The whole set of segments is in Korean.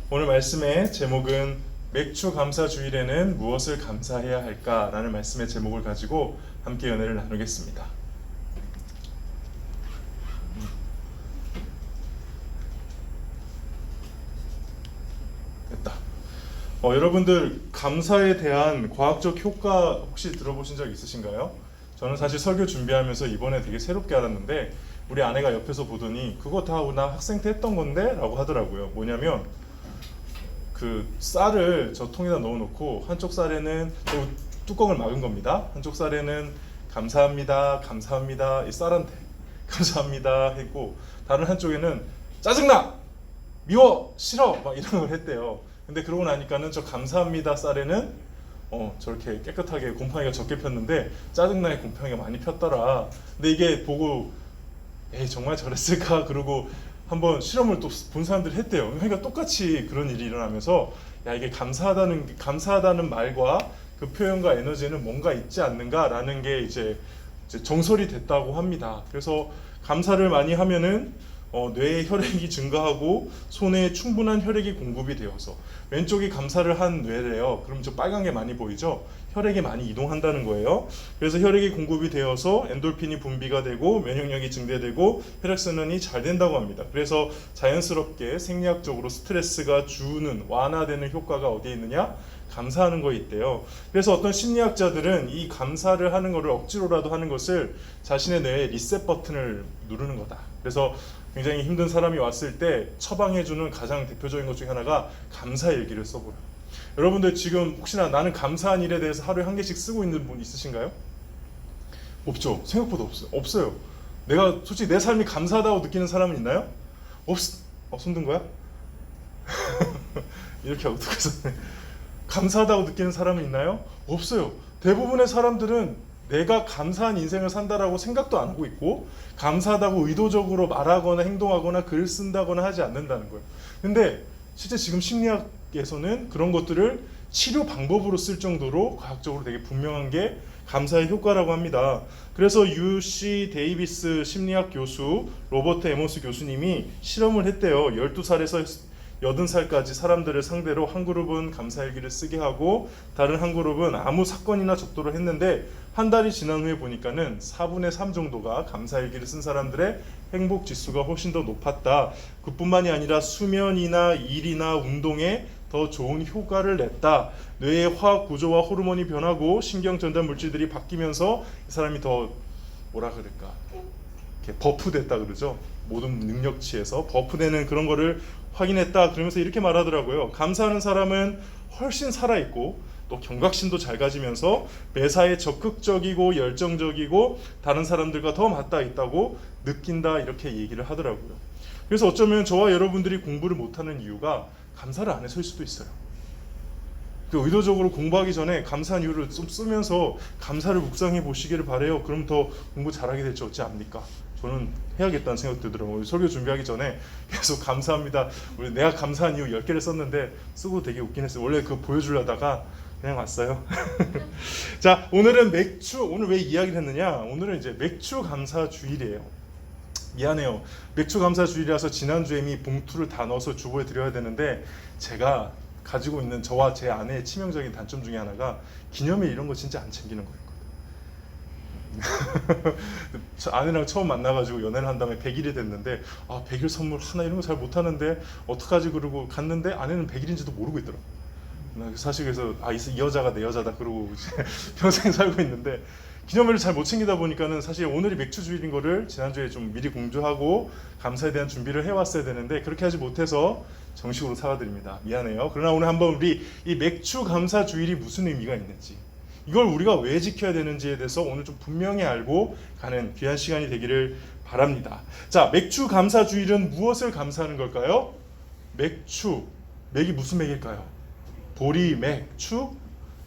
오늘 말씀의 제목은 맥주 감사 주일에는 무엇을 감사해야 할까라는 말씀의 제목을 가지고 함께 연애를 나누겠습니다. 됐다. 여러분들 감사에 대한 과학적 효과 혹시 들어보신 적 있으신가요? 저는 사실 설교 준비하면서 이번에 되게 새롭게 알았는데 우리 아내가 옆에서 보더니 그거 다 나 학생 때 했던 건데? 라고 하더라고요. 뭐냐면 그 쌀을 저 통에다 넣어놓고 한쪽 쌀에는 뚜껑을 막은 겁니다. 한쪽 쌀에는 감사합니다, 감사합니다, 이 쌀한테 감사합니다 했고 다른 한쪽에는 짜증나, 미워, 싫어 막 이런 걸 했대요. 근데 그러고 나니까는 저 감사합니다 쌀에는 저렇게 깨끗하게 곰팡이가 적게 폈는데 짜증나게 곰팡이가 많이 폈더라. 근데 이게 보고 에이 정말 저랬을까 그러고 한번 실험을 또 본 사람들이 했대요. 그러니까 똑같이 그런 일이 일어나면서 야 이게 감사하다는 말과 그 표현과 에너지에는 뭔가 있지 않는가라는 게 이제 정설이 됐다고 합니다. 그래서 감사를 많이 하면은 뇌의 혈액이 증가하고 손에 충분한 혈액이 공급이 되어서 왼쪽이 감사를 한 뇌래요. 그럼 저 빨간 게 많이 보이죠? 혈액이 많이 이동한다는 거예요. 그래서 혈액이 공급이 되어서 엔돌핀이 분비가 되고 면역력이 증대되고 혈액순환이 잘 된다고 합니다. 그래서 자연스럽게 생리학적으로 스트레스가 주는 완화되는 효과가 어디에 있느냐? 감사하는 거에 있대요. 그래서 어떤 심리학자들은 이 감사를 하는 것을 억지로라도 하는 것을 자신의 뇌에 리셋 버튼을 누르는 거다. 그래서 굉장히 힘든 사람이 왔을 때 처방해주는 가장 대표적인 것 중에 하나가 감사 일기를 써보라. 여러분들 지금 혹시나 나는 감사한 일에 대해서 하루에 한 개씩 쓰고 있는 분 있으신가요? 없죠. 생각보다 없어요. 내가 솔직히 내 삶이 감사하다고 느끼는 사람은 있나요? 손든 거야? 이렇게 하고 듣고서 감사하다고 느끼는 사람은 있나요? 없어요. 대부분의 사람들은 내가 감사한 인생을 산다라고 생각도 안 하고 있고 감사하다고 의도적으로 말하거나 행동하거나 글을 쓴다거나 하지 않는다는 거예요. 근데 실제 지금 심리학에서는 그런 것들을 치료 방법으로 쓸 정도로 과학적으로 되게 분명한 게 감사의 효과라고 합니다. 그래서 UC 데이비스 심리학 교수 로버트 에머스 교수님이 실험을 했대요. 12살에서 80살까지 사람들을 상대로 한 그룹은 감사일기를 쓰게 하고 다른 한 그룹은 아무 사건이나 적도를 했는데 한 달이 지난 후에 보니까는 4분의 3 정도가 감사일기를 쓴 사람들의 행복 지수가 훨씬 더 높았다. 그뿐만이 아니라 수면이나 일이나 운동에 더 좋은 효과를 냈다. 뇌의 화학 구조와 호르몬이 변하고 신경 전달 물질들이 바뀌면서 이 사람이 더 뭐라 그럴까? 이렇게 버프됐다 그러죠. 모든 능력치에서 버프되는 그런 거를 확인했다. 그러면서 이렇게 말하더라고요. 감사하는 사람은 훨씬 살아있고 또 경각심도 잘 가지면서 매사에 적극적이고 열정적이고 다른 사람들과 더 맞닿아 있다고 느낀다. 이렇게 얘기를 하더라고요. 그래서 어쩌면 저와 여러분들이 공부를 못하는 이유가 감사를 안 해서일 수도 있어요. 의도적으로 공부하기 전에 감사한 이유를 좀 쓰면서 감사를 묵상해 보시기를 바래요. 그럼 더 공부 잘하게 될지 어찌 압니까? 저는 해야겠다는 생각 들더라고요. 설교 준비하기 전에 계속 감사합니다. 내가 감사한 이유 10개를 썼는데 쓰고 되게 웃긴 했어요. 원래 그거 보여주려다가 그냥 왔어요. 자, 오늘은 오늘 왜 이야기를 했느냐? 오늘은 이제 맥주 감사 주일이에요. 미안해요. 맥주 감사 주일이라서 지난주에 이미 봉투를 다 넣어서 주보에 드려야 되는데 제가 가지고 있는 저와 제 아내의 치명적인 단점 중에 하나가 기념일 이런 거 진짜 안 챙기는 거였거든. 저 아내랑 처음 만나가지고 연애를 한 다음에 100일이 됐는데 100일 선물 하나 이런 거 잘 못하는데 어떡하지 그러고 갔는데 아내는 100일인지도 모르고 있더라. 사실 그래서 이 여자가 내 여자다 그러고 평생 살고 있는데 기념일을 잘 못 챙기다 보니까는 사실 오늘이 맥주 주일인 거를 지난주에 좀 미리 공주하고 감사에 대한 준비를 해왔어야 되는데 그렇게 하지 못해서 정식으로 사과드립니다. 미안해요. 그러나 오늘 한번 우리 이 맥주 감사 주일이 무슨 의미가 있는지 이걸 우리가 왜 지켜야 되는지에 대해서 오늘 좀 분명히 알고 가는 귀한 시간이 되기를 바랍니다. 자, 맥주 감사 주일은 무엇을 감사하는 걸까요? 맥주, 맥이 무슨 맥일까요? 보리, 맥, 추,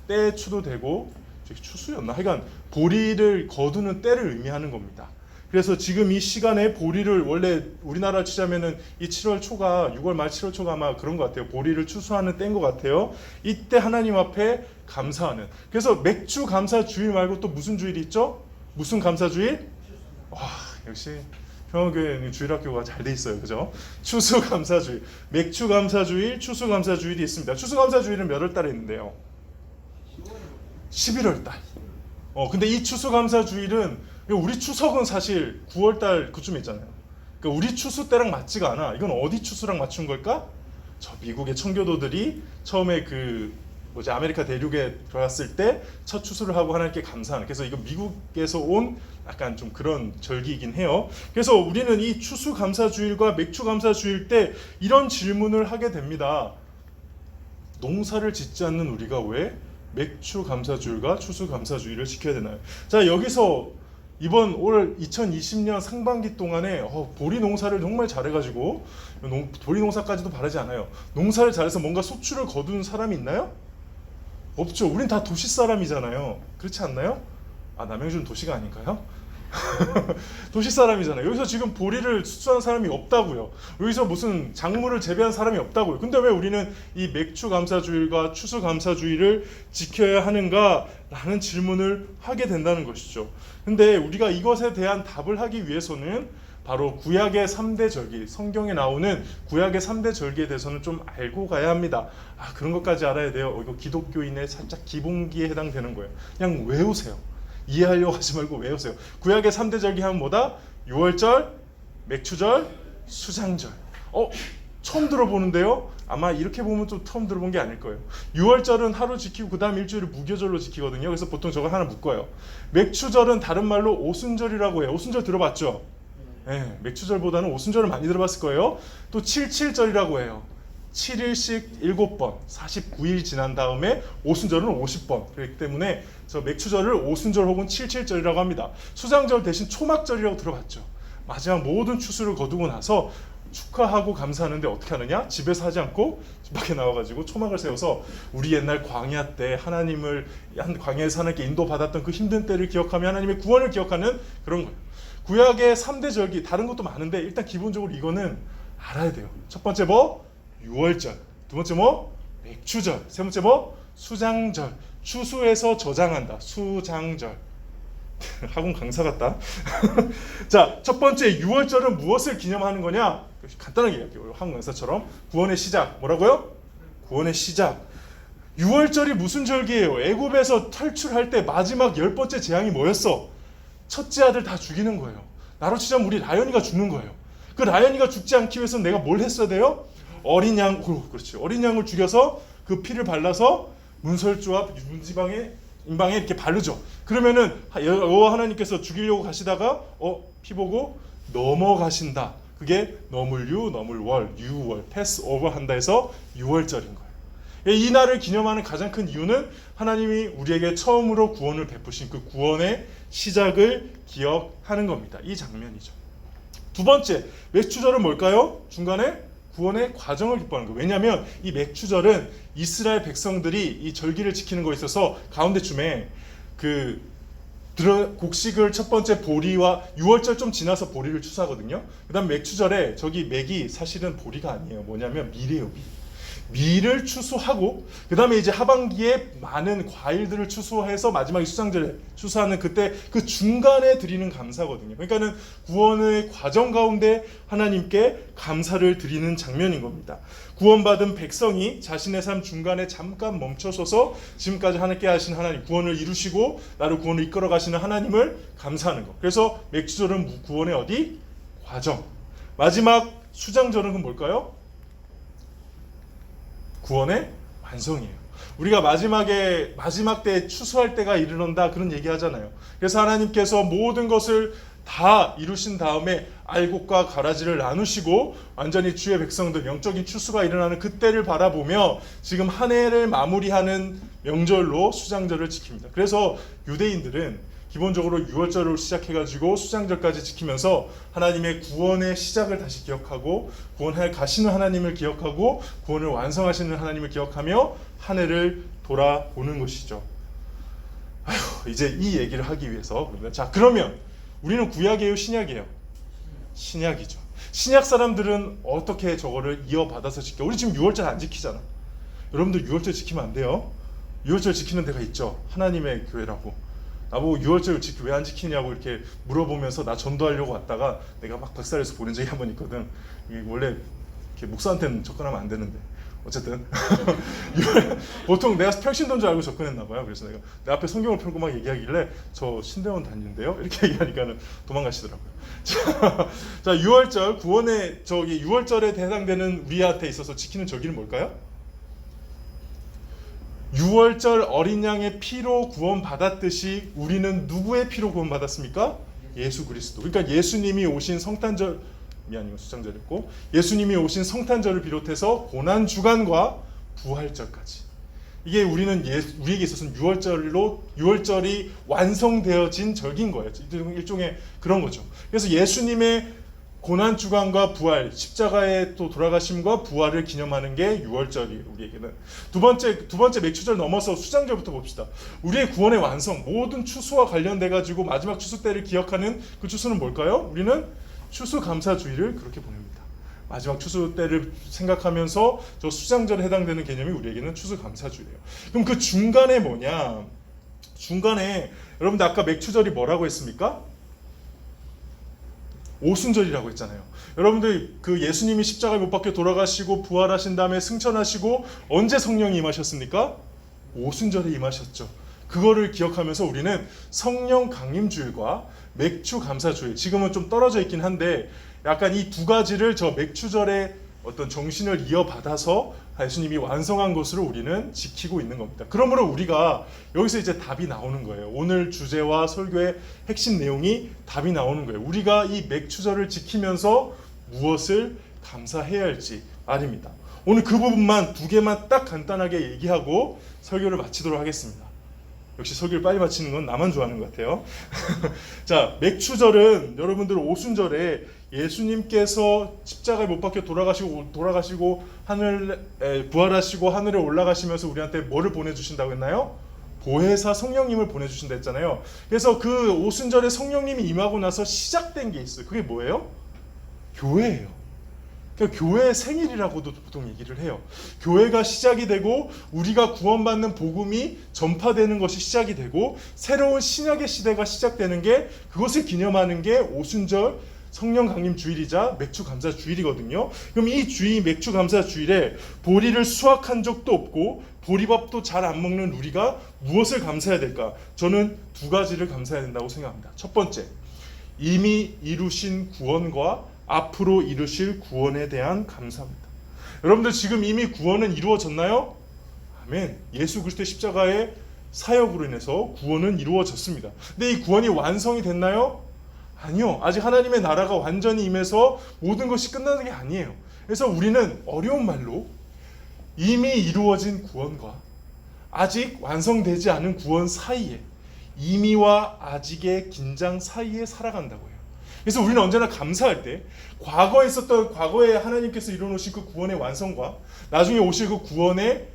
때 추도 되고 추수였나? 하여간 보리를 거두는 때를 의미하는 겁니다. 그래서 지금 이 시간에 보리를 원래 우리나라 치자면은 이 7월 초가 6월 말 7월 초가 아마 그런 것 같아요. 보리를 추수하는 때인 것 같아요. 이때 하나님 앞에 감사하는. 그래서 맥주 감사 주일 말고 또 무슨 주일이 있죠? 무슨 감사 주일? 역시 평화교회는 주일학교가 잘 돼 있어요, 그죠? 추수감사주일, 맥추감사주일, 추수감사주일이 있습니다. 추수감사주일은 몇 월 달에 있는데요? 11월 달. 근데 이 추수감사주일은 우리 추석은 사실 9월 달 그쯤에 있잖아요. 그러니까 우리 추수 때랑 맞지가 않아. 이건 어디 추수랑 맞춘 걸까? 저 미국의 청교도들이 처음에 아메리카 대륙에 들어갔을 때 첫 추수를 하고 하나님께 감사하는. 그래서 이거 미국에서 온 약간 좀 그런 절기이긴 해요. 그래서 우리는 이 추수감사주일과 맥추감사주일 때 이런 질문을 하게 됩니다. 농사를 짓지 않는 우리가 왜 맥추감사주일과 추수감사주일을 지켜야 되나요? 자, 여기서 이번 올 2020년 상반기 동안에 보리 농사를 정말 잘해가지고 보리 농사까지도 바라지 않아요. 농사를 잘해서 뭔가 소출을 거둔 사람이 있나요? 없죠. 우린 다 도시 사람이잖아요. 그렇지 않나요? 남양주는 도시가 아닌가요? 도시 사람이잖아요. 여기서 지금 보리를 수출한 사람이 없다고요. 여기서 무슨 작물을 재배한 사람이 없다고요. 근데 왜 우리는 이 맥추감사주일과 추수감사주일을 지켜야 하는가 라는 질문을 하게 된다는 것이죠. 근데 우리가 이것에 대한 답을 하기 위해서는 바로 구약의 3대 절기, 성경에 나오는 구약의 3대 절기에 대해서는 좀 알고 가야 합니다. 그런 것까지 알아야 돼요. 이거 기독교인의 살짝 기본기에 해당되는 거예요. 그냥 외우세요. 이해하려고 하지 말고 외우세요. 구약의 3대 절기 하면 뭐다? 유월절, 맥추절, 수장절. 처음 들어보는데요? 아마 이렇게 보면 좀 처음 들어본 게 아닐 거예요. 유월절은 하루 지키고 그 다음 일주일을 무교절로 지키거든요. 그래서 보통 저거 하나 묶어요. 맥추절은 다른 말로 오순절이라고 해요. 오순절 들어봤죠? 네, 맥추절보다는 오순절을 많이 들어봤을 거예요. 또 77절이라고 해요. 7일씩 7번, 49일 지난 다음에 오순절은 50번. 그렇기 때문에 저 맥추절을 오순절 혹은 77절이라고 합니다. 수장절 대신 초막절이라고 들어봤죠. 마지막 모든 추수를 거두고 나서 축하하고 감사하는데 어떻게 하느냐? 집에서 하지 않고 집 밖에 나와가지고 초막을 세워서 우리 옛날 광야 때 광야에서 하나님께 인도받았던 그 힘든 때를 기억하며 하나님의 구원을 기억하는 그런 거예요. 구약의 3대 절기, 다른 것도 많은데 일단 기본적으로 이거는 알아야 돼요. 첫 번째 유월절, 두 번째 맥추절, 세 번째 수장절, 추수해서 저장한다. 수장절. 학원 강사 같다. 자, 첫 번째 유월절은 무엇을 기념하는 거냐? 간단하게 얘기할게요. 학원 강사처럼 구원의 시작. 뭐라고요? 구원의 시작. 유월절이 무슨 절기예요? 애굽에서 탈출할 때 마지막 10번째 재앙이 뭐였어? 첫째 아들 다 죽이는 거예요. 나로 치자면 우리 라연이가 죽는 거예요. 그 라연이가 죽지 않기 위해서 내가 뭘 했어야 돼요? 어린 양, 그렇지. 어린 양을 죽여서 그 피를 발라서 문설주와 문지방에 인방에 이렇게 바르죠. 그러면은 여호와 하나님께서 죽이려고 가시다가 피 보고 넘어가신다. 그게 너물월, 유월, 패스오버 한다 해서 유월절인 거예요. 이 날을 기념하는 가장 큰 이유는 하나님이 우리에게 처음으로 구원을 베푸신 그 구원의 시작을 기억하는 겁니다. 이 장면이죠. 두 번째, 맥추절은 뭘까요? 중간에 구원의 과정을 기뻐하는 거예요. 왜냐하면 이 맥추절은 이스라엘 백성들이 이 절기를 지키는 거에 있어서 가운데쯤에 곡식을 첫 번째 보리와 유월절 좀 지나서 보리를 추수하거든요. 그 다음 맥추절에 저기 맥이 사실은 보리가 아니에요. 뭐냐면 밀이에요. 밀을 추수하고 그 다음에 이제 하반기에 많은 과일들을 추수해서 마지막에 수장절에 추수하는 그때 그 중간에 드리는 감사거든요. 그러니까는 구원의 과정 가운데 하나님께 감사를 드리는 장면인 겁니다. 구원받은 백성이 자신의 삶 중간에 잠깐 멈춰서서 지금까지 하나님께 하신 하나님, 구원을 이루시고 나를 구원을 이끌어 가시는 하나님을 감사하는 것. 그래서 맥추절은 구원의 어디? 과정. 마지막 수장절은 뭘까요? 구원의 완성이에요. 우리가 마지막 때 추수할 때가 이르는다 그런 얘기 하잖아요. 그래서 하나님께서 모든 것을 다 이루신 다음에 알곡과 가라지를 나누시고 완전히 주의 백성들 영적인 추수가 일어나는 그때를 바라보며 지금 한 해를 마무리하는 명절로 수장절을 지킵니다. 그래서 유대인들은 기본적으로 유월절을 시작해가지고 수장절까지 지키면서 하나님의 구원의 시작을 다시 기억하고 구원할 가시는 하나님을 기억하고 구원을 완성하시는 하나님을 기억하며 한 해를 돌아보는 것이죠. 이제 이 얘기를 하기 위해서 자, 그러면 우리는 구약이에요, 신약이에요? 신약이죠. 신약 사람들은 어떻게 저거를 이어받아서 지켜? 우리 지금 유월절 안 지키잖아. 여러분들 유월절 지키면 안 돼요. 유월절 지키는 데가 있죠. 하나님의 교회라고. 나보고 6월절 왜 안 지키냐고 이렇게 물어보면서 나 전도하려고 왔다가 내가 막 박살내서 보낸 적이 한 번 있거든. 이게 원래 이렇게 목사한테는 접근하면 안 되는데 어쨌든 보통 내가 평신도인 줄 알고 접근했나 봐요. 그래서 내가 내 앞에 성경을 펴고 막 얘기하길래 저 신대원 다니는데요 이렇게 얘기하니까는 도망가시더라고요. 자 6월절 구원의 저기 6월절에 해당되는 우리한테 있어서 지키는 절기는 뭘까요? 6월절 어린 양의 피로 구원받았듯이 우리는 누구의 피로 구원받았습니까? 예수 그리스도. 그러니까 예수님이 오신 성탄절 수장절이었고 예수님이 오신 성탄절을 비롯해서 고난주간과 부활절까지 이게 우리에게 있어서는 6월절이 완성되어진 절기인 거예요. 일종의 그런 거죠. 그래서 예수님의 고난주간과 부활, 십자가의 또 돌아가심과 부활을 기념하는 게 6월절이에요. 우리에게는 두 번째 맥추절 넘어서 수장절부터 봅시다. 우리의 구원의 완성, 모든 추수와 관련돼 가지고 마지막 추수 때를 기억하는 그 추수는 뭘까요? 우리는 추수감사주의를 그렇게 보냅니다. 마지막 추수 때를 생각하면서 저 수장절에 해당되는 개념이 우리에게는 추수감사주의예요. 그럼 그 중간에 뭐냐? 중간에 여러분들 아까 맥추절이 뭐라고 했습니까? 오순절이라고 했잖아요. 여러분들 그 예수님이 십자가에 못 박혀 돌아가시고 부활하신 다음에 승천하시고 언제 성령이 임하셨습니까? 오순절에 임하셨죠. 그거를 기억하면서 우리는 성령 강림주일과 맥추 감사주일, 지금은 좀 떨어져 있긴 한데 약간 이 두 가지를 저 맥추절의 어떤 정신을 이어받아서 예수님이 완성한 것으로 우리는 지키고 있는 겁니다. 그러므로 우리가 여기서 이제 답이 나오는 거예요. 오늘 주제와 설교의 핵심 내용이 답이 나오는 거예요. 우리가 이 맥추절을 지키면서 무엇을 감사해야 할지 말입니다. 오늘 그 부분만 두 개만 딱 간단하게 얘기하고 설교를 마치도록 하겠습니다. 역시 설교를 빨리 마치는 건 나만 좋아하는 것 같아요. 자, 맥추절은 여러분들 오순절에 예수님께서 십자가에 못 박혀 돌아가시고 부활하시고 하늘에 올라가시면서 우리한테 뭐를 보내주신다고 했나요? 보혜사 성령님을 보내주신다 했잖아요. 그래서 그 오순절에 성령님이 임하고 나서 시작된 게 있어요. 그게 뭐예요? 교회예요. 그러니까 교회의 생일이라고도 보통 얘기를 해요. 교회가 시작이 되고 우리가 구원받는 복음이 전파되는 것이 시작이 되고 새로운 신약의 시대가 시작되는 게 그것을 기념하는 게 오순절 성령 강림 주일이자 맥추 감사 주일이거든요. 그럼 이 주일 맥추 감사 주일에 보리를 수확한 적도 없고 보리밥도 잘 안 먹는 우리가 무엇을 감사해야 될까? 저는 두 가지를 감사해야 된다고 생각합니다. 첫 번째, 이미 이루신 구원과 앞으로 이루실 구원에 대한 감사입니다. 여러분들 지금 이미 구원은 이루어졌나요? 아멘. 예수 그리스도의 십자가의 사역으로 인해서 구원은 이루어졌습니다. 근데 이 구원이 완성이 됐나요? 아니요. 아직 하나님의 나라가 완전히 임해서 모든 것이 끝나는 게 아니에요. 그래서 우리는 어려운 말로 이미 이루어진 구원과 아직 완성되지 않은 구원 사이에, 이미와 아직의 긴장 사이에 살아간다고 해요. 그래서 우리는 언제나 감사할 때 과거에 하나님께서 이루어놓으신 그 구원의 완성과 나중에 오실 그 구원의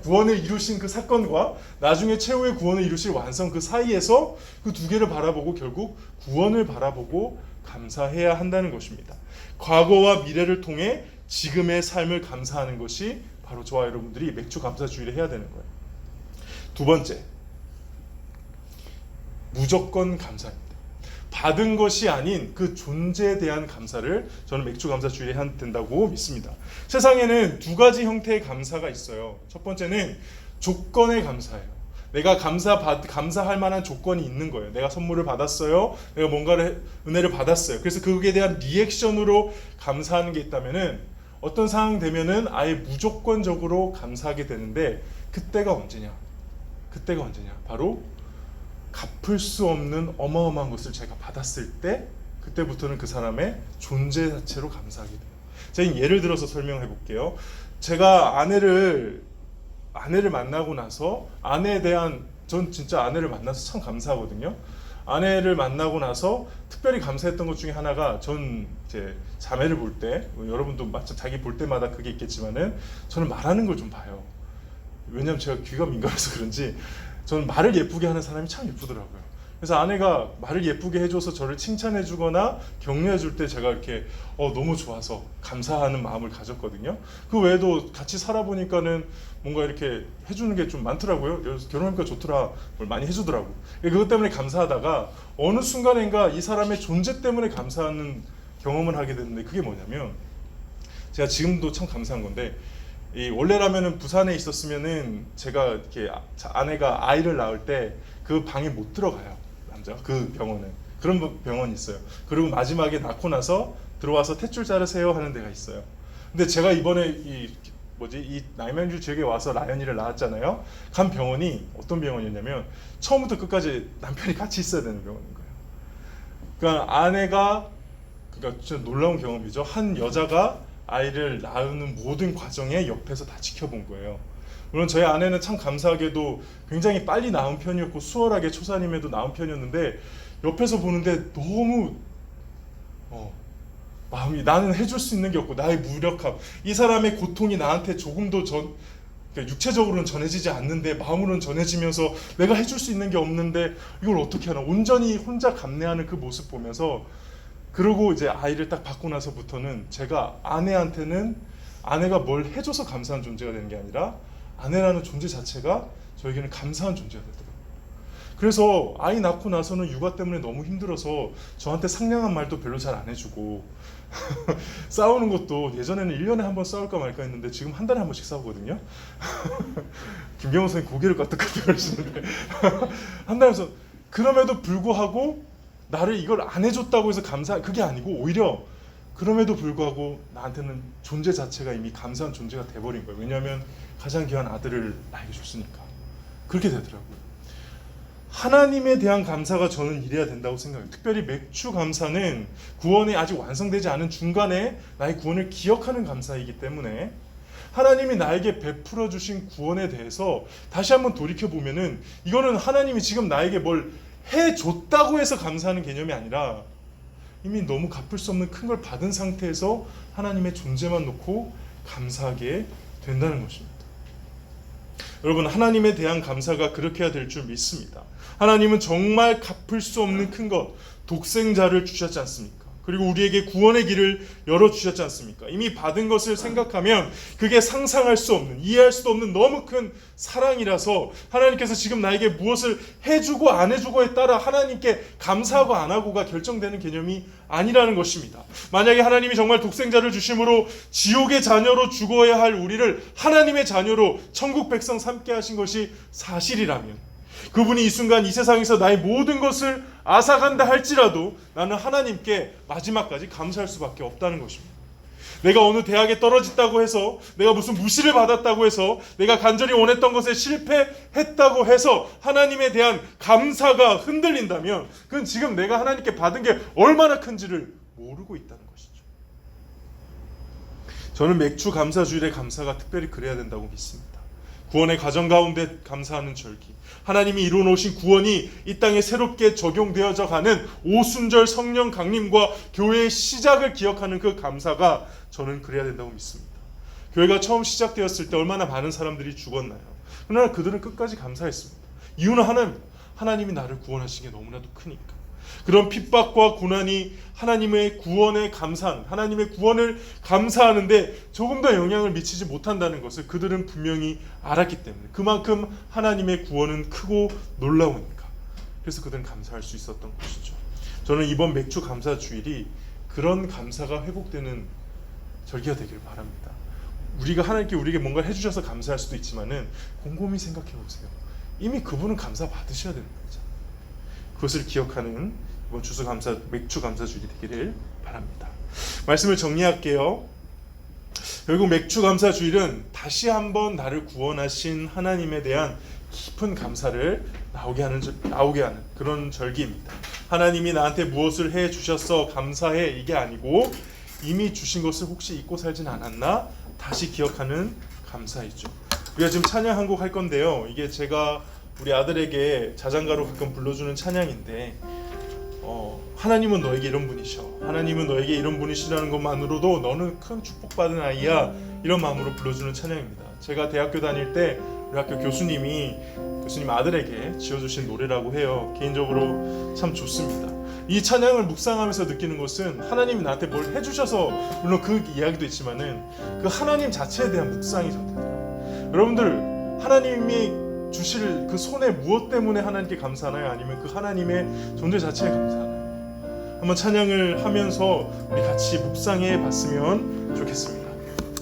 구원을 이루신 그 사건과 나중에 최후의 구원을 이루실 완성 그 사이에서 그 두 개를 바라보고 결국 구원을 바라보고 감사해야 한다는 것입니다. 과거와 미래를 통해 지금의 삶을 감사하는 것이 바로 저와 여러분들이 맥추 감사주의를 해야 되는 거예요. 두 번째, 무조건 감사입니다. 받은 것이 아닌 그 존재에 대한 감사를 저는 맥추 감사주의에 해야 된다고 믿습니다. 세상에는 두 가지 형태의 감사가 있어요. 첫 번째는 조건의 감사예요. 내가 감사할 만한 조건이 있는 거예요. 내가 선물을 받았어요. 내가 뭔가를 은혜를 받았어요. 그래서 그거에 대한 리액션으로 감사하는 게 있다면은 어떤 상황 되면은 아예 무조건적으로 감사하게 되는데 그때가 언제냐? 바로 갚을 수 없는 어마어마한 것을 제가 받았을 때 그때부터는 그 사람의 존재 자체로 감사하게 돼요. 제가 예를 들어서 설명해 볼게요. 제가 아내를 만나고 나서 전 진짜 아내를 만나서 참 감사하거든요. 아내를 만나고 나서 특별히 감사했던 것 중에 하나가 전 이제 자매를 볼 때, 여러분도 마찬가지 자기 볼 때마다 그게 있겠지만은 저는 말하는 걸 좀 봐요. 왜냐면 제가 귀가 민감해서 그런지 저는 말을 예쁘게 하는 사람이 참 예쁘더라고요. 그래서 아내가 말을 예쁘게 해줘서 저를 칭찬해주거나 격려해줄 때 제가 이렇게 너무 좋아서 감사하는 마음을 가졌거든요. 그 외에도 같이 살아보니까는 뭔가 이렇게 해주는 게 좀 많더라고요. 그래서 결혼하니까 좋더라, 뭘 많이 해주더라고. 그것 때문에 감사하다가 어느 순간인가 이 사람의 존재 때문에 감사하는 경험을 하게 됐는데, 그게 뭐냐면, 제가 지금도 참 감사한 건데, 원래라면은 부산에 있었으면은 제가 이렇게 아내가 아이를 낳을 때 그 방에 못 들어가요. 남자 그 병원에 그런 병원이 있어요. 그리고 마지막에 낳고 나서 들어와서 탯줄 자르세요 하는 데가 있어요. 근데 제가 이번에 이 남양주 지역에 와서 라연이를 낳았잖아요. 간 병원이 어떤 병원이었냐면 처음부터 끝까지 남편이 같이 있어야 되는 병원인 거예요. 그러니까 아내가, 그러니까 진짜 놀라운 경험이죠. 한 여자가 아이를 낳는 모든 과정에 옆에서 다 지켜본 거예요. 물론 저희 아내는 참 감사하게도 굉장히 빨리 낳은 편이었고 수월하게 초산임에도 낳은 편이었는데, 옆에서 보는데 너무 마음이, 나는 해줄 수 있는 게 없고 나의 무력함, 이 사람의 고통이 나한테 조금도 그러니까 육체적으로는 전해지지 않는데 마음으로는 전해지면서 내가 해줄 수 있는 게 없는데 이걸 어떻게 하나, 온전히 혼자 감내하는 그 모습 보면서, 그리고 이제 아이를 딱 받고 나서부터는 제가 아내한테는 아내가 뭘 해줘서 감사한 존재가 되는 게 아니라 아내라는 존재 자체가 저에게는 감사한 존재가 되더라고요. 그래서 아이 낳고 나서는 육아 때문에 너무 힘들어서 저한테 상냥한 말도 별로 잘 안 해주고 싸우는 것도 예전에는 1년에 한 번 싸울까 말까 했는데 지금 한 달에 한 번씩 싸우거든요. 김경호 선생님 고개를 까뜩까뜩 하시는데 한 달에서, 그럼에도 불구하고 나를 이걸 안 해줬다고 해서 그게 아니고 오히려 그럼에도 불구하고 나한테는 존재 자체가 이미 감사한 존재가 돼버린 거예요. 왜냐하면 가장 귀한 아들을 나에게 줬으니까. 그렇게 되더라고요. 하나님에 대한 감사가 저는 이래야 된다고 생각해요. 특별히 맥주 감사는 구원이 아직 완성되지 않은 중간에 나의 구원을 기억하는 감사이기 때문에, 하나님이 나에게 베풀어 주신 구원에 대해서 다시 한번 돌이켜 보면은 이거는 하나님이 지금 나에게 뭘 해줬다고 해서 감사하는 개념이 아니라 이미 너무 갚을 수 없는 큰 걸 받은 상태에서 하나님의 존재만 놓고 감사하게 된다는 것입니다. 여러분, 하나님에 대한 감사가 그렇게 해야 될 줄 믿습니다. 하나님은 정말 갚을 수 없는 큰 것, 독생자를 주셨지 않습니까? 그리고 우리에게 구원의 길을 열어주셨지 않습니까? 이미 받은 것을 생각하면 그게 상상할 수 없는, 이해할 수도 없는 너무 큰 사랑이라서 하나님께서 지금 나에게 무엇을 해주고 안 해주고에 따라 하나님께 감사하고 안 하고가 결정되는 개념이 아니라는 것입니다. 만약에 하나님이 정말 독생자를 주심으로 지옥의 자녀로 죽어야 할 우리를 하나님의 자녀로 천국 백성 삼게 하신 것이 사실이라면, 그분이 이 순간 이 세상에서 나의 모든 것을 앗아간다 할지라도 나는 하나님께 마지막까지 감사할 수밖에 없다는 것입니다. 내가 어느 대학에 떨어졌다고 해서, 내가 무슨 무시를 받았다고 해서, 내가 간절히 원했던 것에 실패했다고 해서 하나님에 대한 감사가 흔들린다면 그건 지금 내가 하나님께 받은 게 얼마나 큰지를 모르고 있다는 것이죠. 저는 맥주 감사주일의 감사가 특별히 그래야 된다고 믿습니다. 구원의 과정 가운데 감사하는 절기, 하나님이 이루어 놓으신 구원이 이 땅에 새롭게 적용되어져 가는 오순절 성령 강림과 교회의 시작을 기억하는 그 감사가 저는 그래야 된다고 믿습니다. 교회가 처음 시작되었을 때 얼마나 많은 사람들이 죽었나요? 그러나 그들은 끝까지 감사했습니다. 이유는 하나님이 나를 구원하신 게 너무나도 크니까. 그런 핍박과 고난이 하나님의 구원에 감사하는, 하나님의 구원을 감사하는데 조금 더 영향을 미치지 못한다는 것을 그들은 분명히 알았기 때문에, 그만큼 하나님의 구원은 크고 놀라우니까, 그래서 그들은 감사할 수 있었던 것이죠. 저는 이번 맥주 감사 주일이 그런 감사가 회복되는 절기가 되길 바랍니다. 우리가 하나님께 우리에게 뭔가를 해주셔서 감사할 수도 있지만은 곰곰이 생각해 보세요. 이미 그분은 감사 받으셔야 되는 거죠. 그것을 기억하는 이번 맥주 감사 주일이 되기를 바랍니다. 말씀을 정리할게요. 결국 맥주 감사 주일은 다시 한번 나를 구원하신 하나님에 대한 깊은 감사를 나오게 하는 그런 절기입니다. 하나님이 나한테 무엇을 해 주셨어 감사해, 이게 아니고 이미 주신 것을 혹시 잊고 살진 않았나 다시 기억하는 감사이죠. 우리가 지금 찬양 한 곡 할 건데요. 이게 제가 우리 아들에게 자장가로 가끔 불러주는 찬양인데, 하나님은 너에게 이런 분이셔, 하나님은 너에게 이런 분이시라는 것만으로도 너는 큰 축복받은 아이야, 이런 마음으로 불러주는 찬양입니다. 제가 대학교 다닐 때 우리 학교 교수님 아들에게 지어주신 노래라고 해요. 개인적으로 참 좋습니다. 이 찬양을 묵상하면서 느끼는 것은 하나님이 나한테 뭘 해주셔서, 물론 그 이야기도 있지만은 그 하나님 자체에 대한 묵상이 전되더라고요. 여러분들, 하나님이 주실 그 손에 무엇 때문에 하나님께 감사하나요? 아니면 그 하나님의 존재 자체에 감사하나요? 한번 찬양을 하면서 우리 같이 묵상해 봤으면 좋겠습니다.